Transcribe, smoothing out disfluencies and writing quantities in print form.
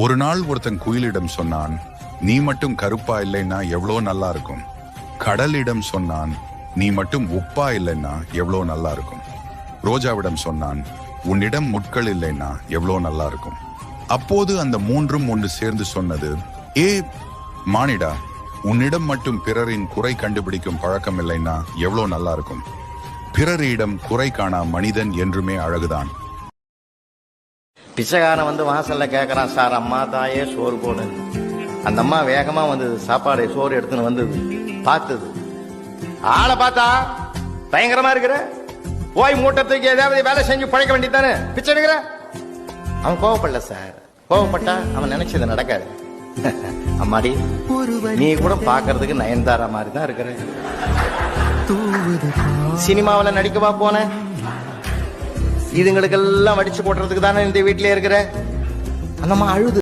ஒரு நாள் ஒருத்தன் குயிலிடம் சொன்னான், நீ மட்டும் கருப்பா இல்லைன்னா எவ்வளோ நல்லா இருக்கும். கடலிடம் சொன்னான், நீ மட்டும் உப்பா இல்லைன்னா எவ்வளோ நல்லா இருக்கும். ரோஜாவிடம் சொன்னான், உன்னிடம் முட்கள் இல்லைன்னா எவ்வளோ நல்லா இருக்கும். அப்போது அந்த மூன்றும் ஒன்று சேர்ந்து சொன்னது, ஏ மானிடா, உன்னிடம் மட்டும் பிறரின் குறை கண்டுபிடிக்கும் பழக்கம் இல்லைன்னா எவ்வளோ நல்லா இருக்கும். பிறரிடம் குறை காணா மனிதன் என்றுமே அழகுதான். பிச்சைக்காரன் வந்து வாசல்ல கேட்கறான், சார் அம்மா தாயே சோறு போடு. அந்த அம்மா வேகமா வந்தது, சாப்பாடு சோறு எடுத்துன்னு வந்தது, பார்த்தது. ஆளை பார்த்தா பயங்கரமா இருக்கிற, போய் மூட்டத்துக்கு ஏதாவது வேலை செஞ்சு பழைக்க வேண்டியதானே, பிச்சை எடுக்கிற. அவன் கோவப்படல சார், கோவப்பட்டா அவன் நினைச்சது நடக்காது. அம்மாடி, நீ கூட பாக்குறதுக்கு நயன்தாரா மாதிரி தான் இருக்கிற. சினிமாவில் நடிக்கவா போன? இதுங்களுக்கெல்லாம் வடிச்சு போட்டுறதுக்கு தானே இந்த வீட்டிலே இருக்கிற. அந்த அம்மா அழுது